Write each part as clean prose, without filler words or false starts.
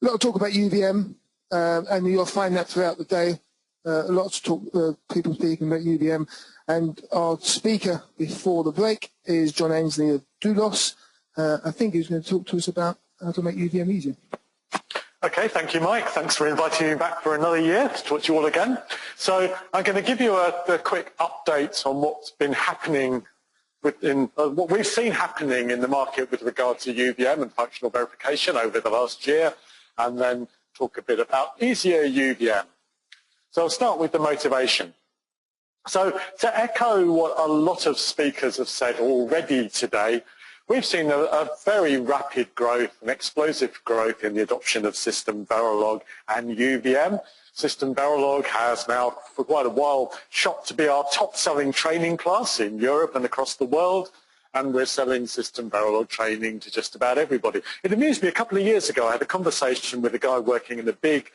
lot of talk about UVM, and you'll find that throughout the day. Lots of talk, people speaking about UVM. And our speaker before the break is John Ainsley of Doulos. I think he's going to talk to us about how to make UVM easier. Okay, thank you, Mike. Thanks for inviting me back for another year to talk to you all again. So I'm going to give you a quick update on what's been happening what we've seen happening in the market with regard to UVM and functional verification over the last year, and then talk a bit about easier UVM. So I'll start with the motivation. So to echo what a lot of speakers have said already today, we've seen a very rapid growth, an explosive growth in the adoption of SystemVerilog and UVM. SystemVerilog has now, for quite a while, shot to be our top-selling training class in Europe and across the world, and we're selling SystemVerilog training to just about everybody. It amused me, a couple of years ago, I had a conversation with a guy working in a big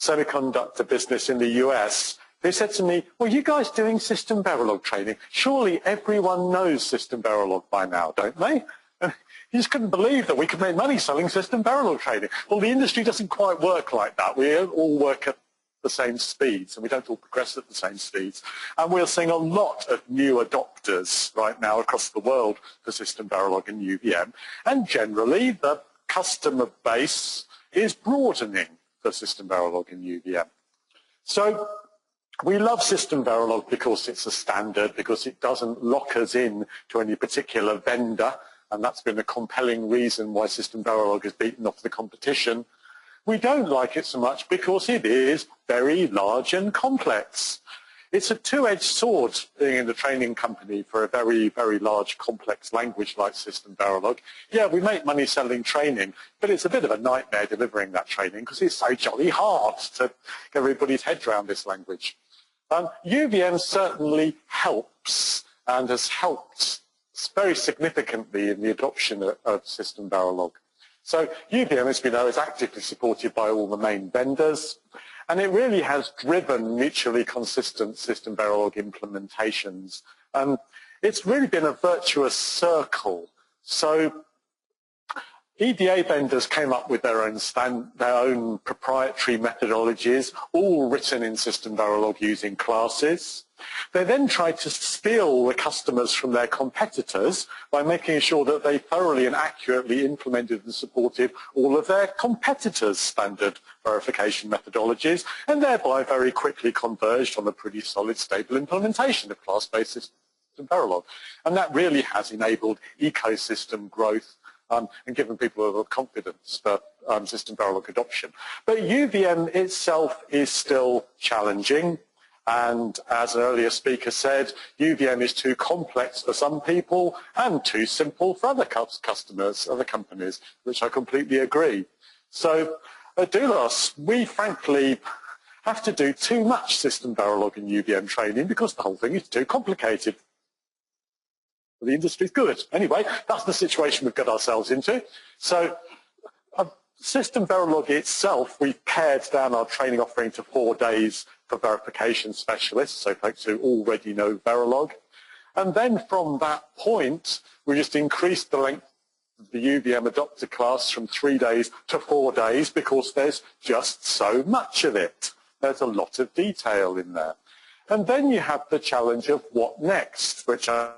semiconductor business in the US. They said to me, well, you guys doing SystemVerilog training? Surely everyone knows SystemVerilog by now, don't they? And he just couldn't believe that we could make money selling SystemVerilog training. Well, the industry doesn't quite work like that. We all work at the same speeds, and we don't all progress at the same speeds. And we're seeing a lot of new adopters right now across the world for SystemVerilog and UVM. And generally, the customer base is broadening for SystemVerilog and UVM. So we love SystemVerilog because it's a standard, because it doesn't lock us in to any particular vendor, and that's been a compelling reason why SystemVerilog has beaten off the competition. We don't like it so much because it is very large and complex. It's a two-edged sword being in the training company for a very, very large, complex language like SystemVerilog. Yeah, we make money selling training, but it's a bit of a nightmare delivering that training because it's so jolly hard to get everybody's head around this language. UVM certainly helps and has helped very significantly in the adoption of SystemVerilog. So UVM, as we know, is actively supported by all the main vendors, and it really has driven mutually consistent SystemVerilog implementations. It's really been a virtuous circle. So EDA vendors came up with their own proprietary methodologies, all written in SystemVerilog using classes. They then tried to steal the customers from their competitors by making sure that they thoroughly and accurately implemented and supported all of their competitors' standard verification methodologies, and thereby very quickly converged on a pretty solid, stable implementation of class-based SystemVerilog. And that really has enabled ecosystem growth and given people a lot of confidence for SystemVerilog adoption. But UVM itself is still challenging. And as an earlier speaker said, UVM is too complex for some people and too simple for other customers, other companies, which I completely agree. So at Doulos, we frankly have to do too much SystemVerilog and UVM training because the whole thing is too complicated. The industry's good. Anyway, that's the situation we've got ourselves into. So SystemVerilog itself, we've pared down our training offering to 4 days for verification specialists, so folks who already know Verilog. And then from that point, we just increased the length of the UVM adopter class from 3 days to 4 days because there's just so much of it. There's a lot of detail in there. And then you have the challenge of what next, which I'm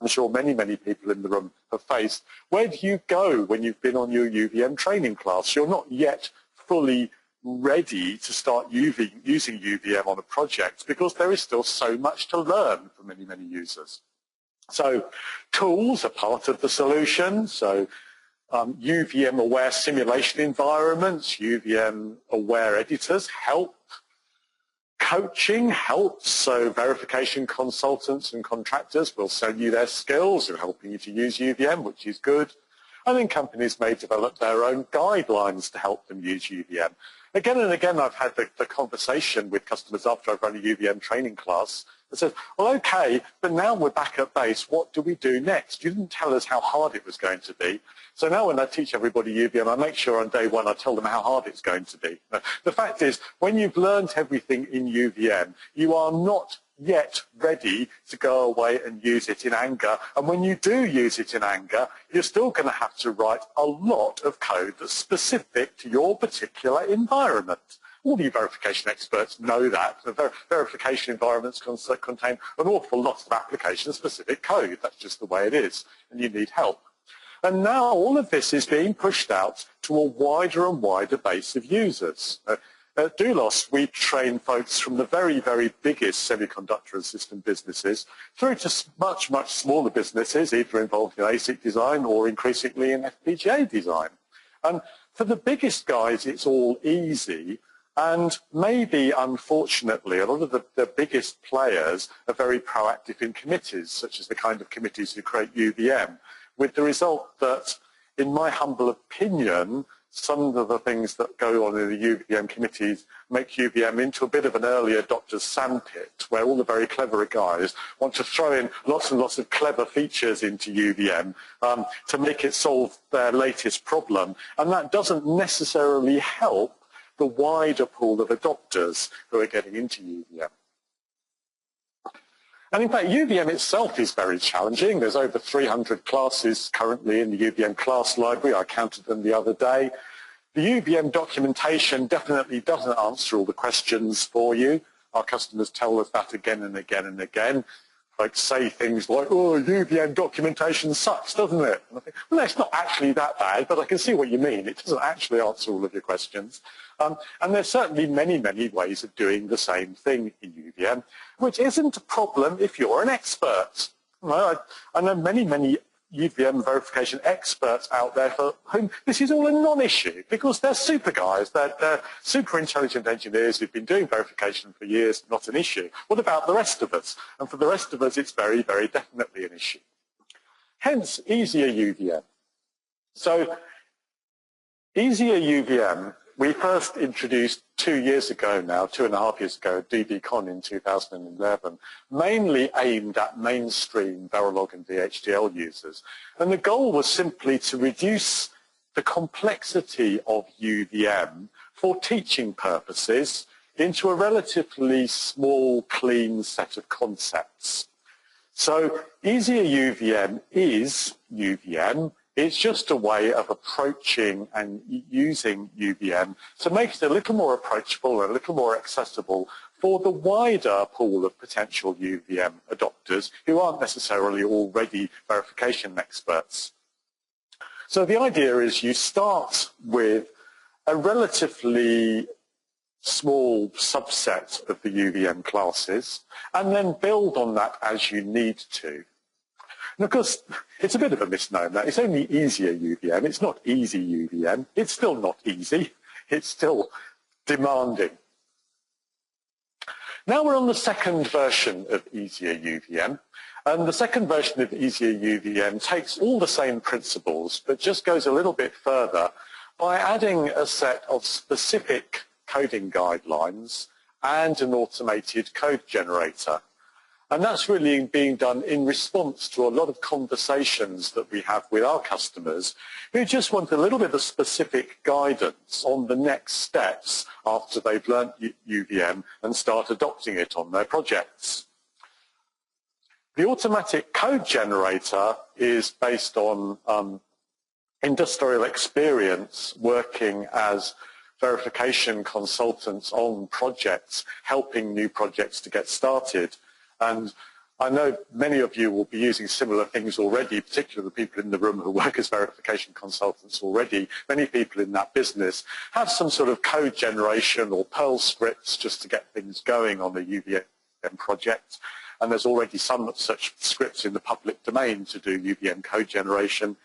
sure many, many people in the room have faced. Where do you go when you've been on your UVM training class? You're not yet fully ready to start using UVM on a project because there is still so much to learn for many, many users. So tools are part of the solution. So UVM-aware simulation environments, UVM-aware editors help. Coaching helps, so verification consultants and contractors will sell you their skills in helping you to use UVM, which is good. And then companies may develop their own guidelines to help them use UVM. Again and again, I've had the conversation with customers after I've run a UVM training class that says, well, okay, but now we're back at base. What do we do next? You didn't tell us how hard it was going to be. So now when I teach everybody UVM, I make sure on day one I tell them how hard it's going to be. The fact is, when you've learned everything in UVM, you are not yet ready to go away and use it in anger. And when you do use it in anger, you're still going to have to write a lot of code that's specific to your particular environment. All you verification experts know that. The verification environments contain an awful lot of application-specific code. That's just the way it is, and you need help. And now all of this is being pushed out to a wider and wider base of users. At Doulos, we train folks from the very, very biggest semiconductor and system businesses through to much, much smaller businesses, either involved in ASIC design or increasingly in FPGA design. And for the biggest guys, it's all easy. And maybe, unfortunately, a lot of the biggest players are very proactive in committees, such as the kind of committees who create UVM, with the result that, in my humble opinion, some of the things that go on in the UVM committees make UVM into a bit of an early adopter's sandpit, where all the very clever guys want to throw in lots and lots of clever features into UVM to make it solve their latest problem. And that doesn't necessarily help the wider pool of adopters who are getting into UVM. And in fact, UVM itself is very challenging. There's over 300 classes currently in the UVM class library. I counted them the other day. The UVM documentation definitely doesn't answer all the questions for you. Our customers tell us that again and again and again. Like say things like, oh, UVM documentation sucks, doesn't it? And I think, well, it's not actually that bad, but I can see what you mean. It doesn't actually answer all of your questions. And there's certainly many, many ways of doing the same thing in UVM, which isn't a problem if you're an expert. Well, I know many, many UVM verification experts out there for whom this is all a non-issue because they're super guys, they're super intelligent engineers who've been doing verification for years, not an issue. What about the rest of us? And for the rest of us, it's very, very definitely an issue. Hence, easier UVM. So, easier UVM, we first introduced 2 years ago now, 2.5 years ago, at DBCon in 2011, mainly aimed at mainstream Verilog and VHDL users. And the goal was simply to reduce the complexity of UVM for teaching purposes into a relatively small, clean set of concepts. So easier UVM is UVM. It's just a way of approaching and using UVM to make it a little more approachable and a little more accessible for the wider pool of potential UVM adopters who aren't necessarily already verification experts. So the idea is you start with a relatively small subset of the UVM classes and then build on that as you need to. And of course, it's a bit of a misnomer. It's only easier UVM. It's not easy UVM. It's still not easy. It's still demanding. Now we're on the second version of easier UVM. And the second version of easier UVM takes all the same principles, but just goes a little bit further by adding a set of specific coding guidelines and an automated code generator. And that's really being done in response to a lot of conversations that we have with our customers who just want a little bit of specific guidance on the next steps after they've learned UVM and start adopting it on their projects. The automatic code generator is based on industrial experience working as verification consultants on projects, helping new projects to get started. And I know many of you will be using similar things already, particularly the people in the room who work as verification consultants already. Many people in that business have some sort of code generation or Perl scripts just to get things going on the UVM project. And there's already some such scripts in the public domain to do UVM code generation.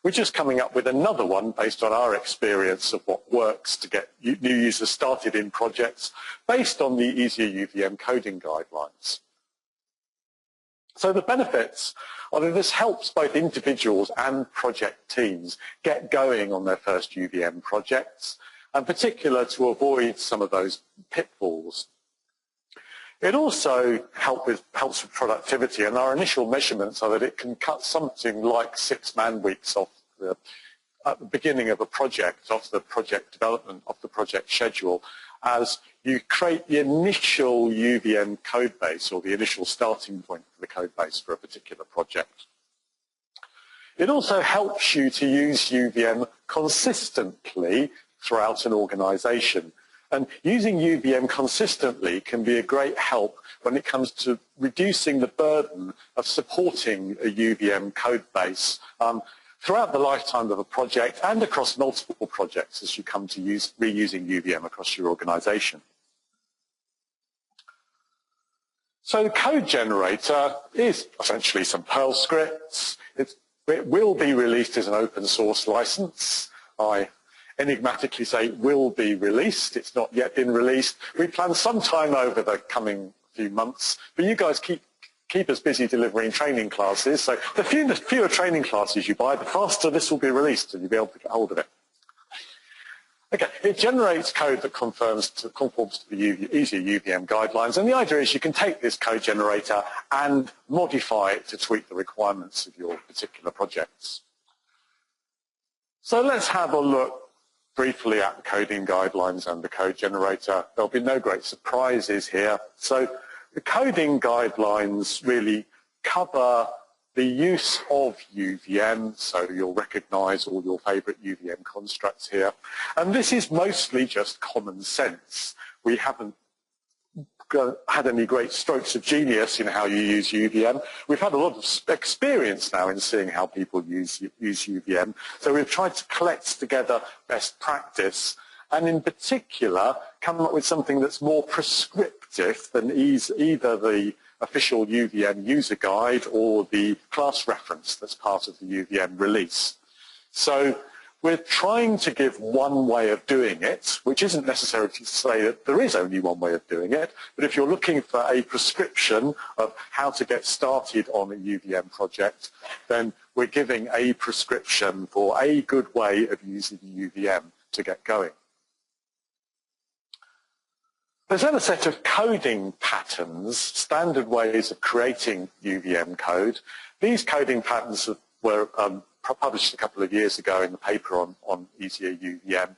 We're just coming up with another one based on our experience of what works to get new users started in projects based on the easier UVM coding guidelines. So the benefits are that this helps both individuals and project teams get going on their first UVM projects, and in particular to avoid some of those pitfalls. It also helps with productivity, and our initial measurements are that it can cut something like 6 man-weeks off at the beginning of a project, off the project development, off the project schedule, as you create the initial UVM code base, or the initial starting point for the code base for a particular project. It also helps you to use UVM consistently throughout an organization. And using UVM consistently can be a great help when it comes to reducing the burden of supporting a UVM code base throughout the lifetime of a project and across multiple projects as you come to reusing UVM across your organization. So the code generator is essentially some Perl scripts. It will be released as an open source license. I enigmatically say will be released. It's not yet been released. We plan sometime over the coming few months, but you guys keep us busy delivering training classes. So the fewer training classes you buy, the faster this will be released and you'll be able to get hold of it. Okay, it generates code that conforms to the easier UVM guidelines, and the idea is you can take this code generator and modify it to tweak the requirements of your particular projects. So let's have a look briefly at the coding guidelines and the code generator. There'll be no great surprises here. So the coding guidelines really cover the use of UVM, so you'll recognize all your favorite UVM constructs here. And this is mostly just common sense. We haven't had any great strokes of genius in how you use UVM. We've had a lot of experience now in seeing how people use UVM. So we've tried to collect together best practice and in particular come up with something that's more prescriptive than either the official UVM user guide or the class reference that's part of the UVM release. So we're trying to give one way of doing it, which isn't necessarily to say that there is only one way of doing it, but if you're looking for a prescription of how to get started on a UVM project, then we're giving a prescription for a good way of using UVM to get going. There's then a set of coding patterns, standard ways of creating UVM code. These coding patterns were published a couple of years ago in the paper on easier UVM.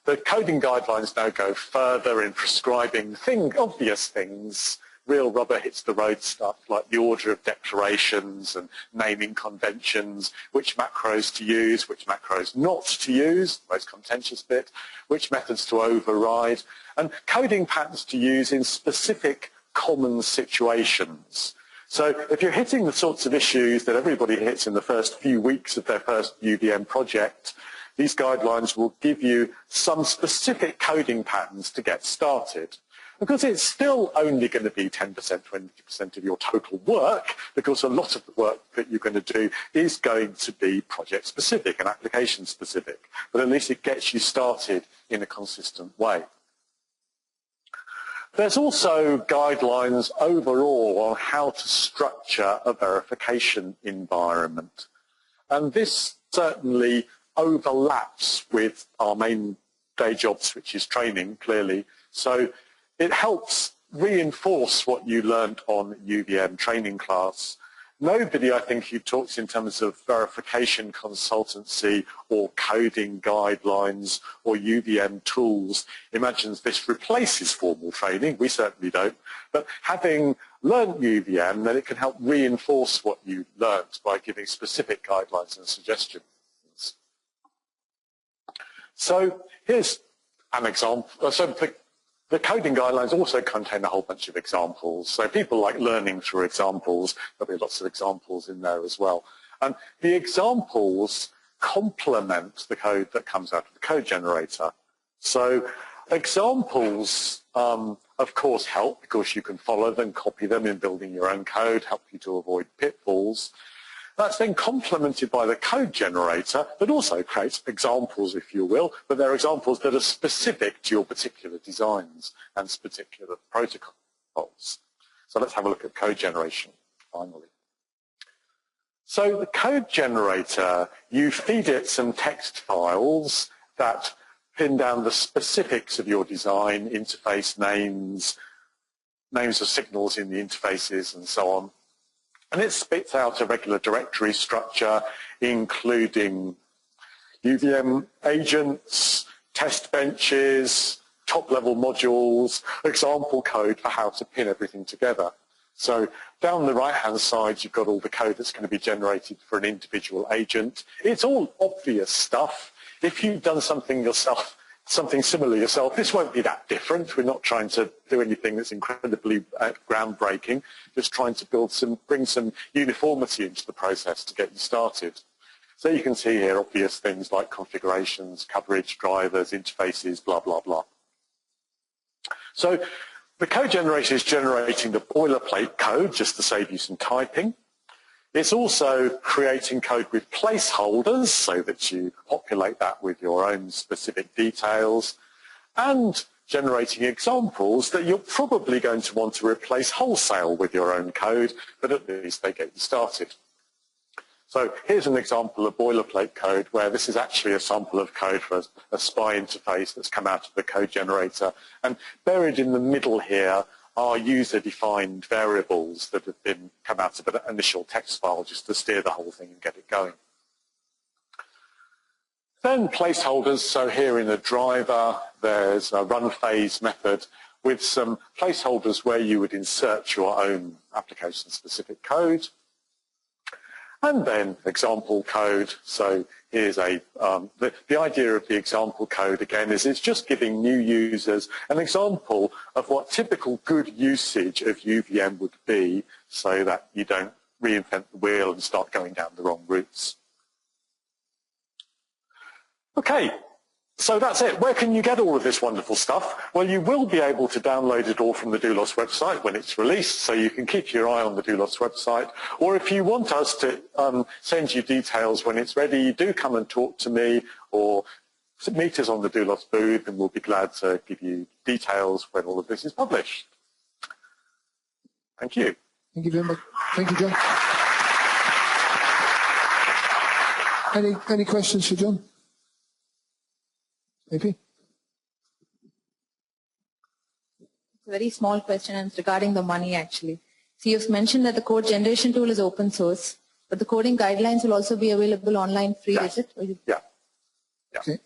The coding guidelines now go further in prescribing obvious things, real rubber hits the road stuff like the order of declarations and naming conventions, which macros to use, which macros not to use, the most contentious bit, which methods to override, and coding patterns to use in specific common situations. So if you're hitting the sorts of issues that everybody hits in the first few weeks of their first UVM project, these guidelines will give you some specific coding patterns to get started. Because it's still only going to be 10%, 20% of your total work, because a lot of the work that you're going to do is going to be project-specific and application-specific. But at least it gets you started in a consistent way. There's also guidelines overall on how to structure a verification environment. And this certainly overlaps with our main day jobs, which is training, clearly. So it helps reinforce what you learned on UVM training class. Nobody, I think, who talks in terms of verification consultancy or coding guidelines or UVM tools imagines this replaces formal training. We certainly don't. But having learned UVM, then it can help reinforce what you learned by giving specific guidelines and suggestions. So here's an example. So the coding guidelines also contain a whole bunch of examples. So people like learning through examples. There'll be lots of examples in there as well. And the examples complement the code that comes out of the code generator. So examples, of course, help because you can follow them, copy them in building your own code, help you to avoid pitfalls. That's then complemented by the code generator that also creates examples, if you will, but they're examples that are specific to your particular designs and particular protocols. So let's have a look at code generation, finally. So the code generator, you feed it some text files that pin down the specifics of your design, interface names, names of signals in the interfaces, and so on. And it spits out a regular directory structure, including UVM agents, test benches, top-level modules, example code for how to pin everything together. So down the right-hand side, you've got all the code that's going to be generated for an individual agent. It's all obvious stuff. If you've done something yourself, something similar yourself, this won't be that different. We're not trying to do anything that's incredibly groundbreaking, just trying to bring some uniformity into the process to get you started. So you can see here obvious things like configurations, coverage, drivers, interfaces, blah, blah, blah. So the code generator is generating the boilerplate code just to save you some typing. It's also creating code with placeholders so that you populate that with your own specific details, and generating examples that you're probably going to want to replace wholesale with your own code, but at least they get you started. So here's an example of boilerplate code where this is actually a sample of code for a SPI interface that's come out of the code generator. And buried in the middle here are user-defined variables that have come out of an initial text file just to steer the whole thing and get it going. Then placeholders. So here in the driver, there's a run phase method with some placeholders where you would insert your own application-specific code. And then example code. So here's the idea of the example code again is it's just giving new users an example of what typical good usage of UVM would be so that you don't reinvent the wheel and start going down the wrong routes. Okay. So that's it. Where can you get all of this wonderful stuff? Well, you will be able to download it all from the Doulos website when it's released, so you can keep your eye on the Doulos website. Or if you want us to send you details when it's ready, do come and talk to me or meet us on the Doulos booth, and we'll be glad to give you details when all of this is published. Thank you. Thank you very much. Thank you, John. Any questions for John? Maybe. Very small question, and it's regarding the money actually. So you've mentioned that the code generation tool is open source, but the coding guidelines will also be available online free, Yes. is it? Yeah. Okay.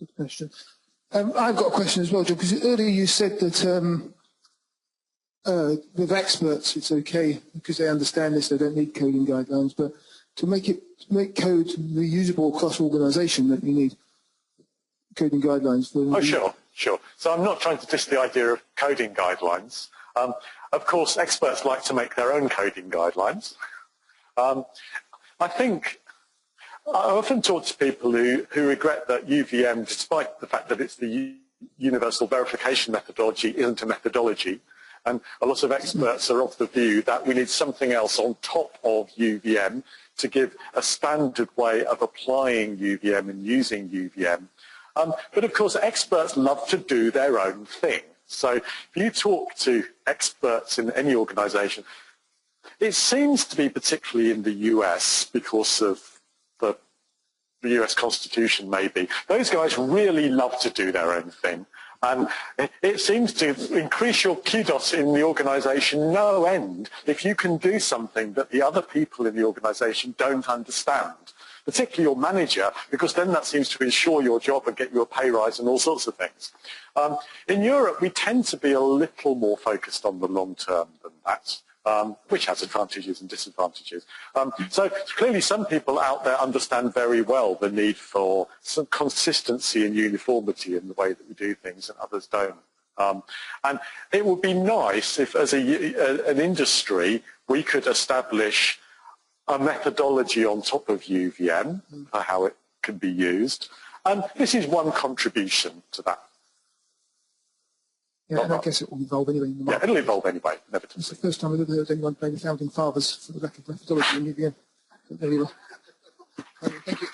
Good question. I've got a question as well, John, because earlier you said that with experts it's okay because they understand this, they don't need coding guidelines, but to make code reusable across organization that you need coding guidelines for. Oh, sure. So I'm not trying to diss the idea of coding guidelines. Of course, experts like to make their own coding guidelines. I think I often talk to people who regret that UVM, despite the fact that it's the universal verification methodology, isn't a methodology. And a lot of experts are of the view that we need something else on top of UVM to give a standard way of applying UVM and using UVM. But of course, experts love to do their own thing. So if you talk to experts in any organization, it seems to be particularly in the US because of the US Constitution maybe. Those guys really love to do their own thing. And it seems to increase your kudos in the organization no end if you can do something that the other people in the organization don't understand. Particularly your manager, because then that seems to ensure your job and get you a pay rise and all sorts of things. In Europe, we tend to be a little more focused on the long term than that, which has advantages and disadvantages. So clearly some people out there understand very well the need for some consistency and uniformity in the way that we do things, and others don't. And it would be nice if, as an industry, we could establish a methodology on top of UVM for how it can be used. And this is one contribution to that. Yeah, and I guess it will evolve anyway. In the market. Yeah, it'll evolve anyway, inevitably. It's the first time I've ever heard anyone blame the founding fathers for the lack of methodology in UVM. But there you go. Thank you.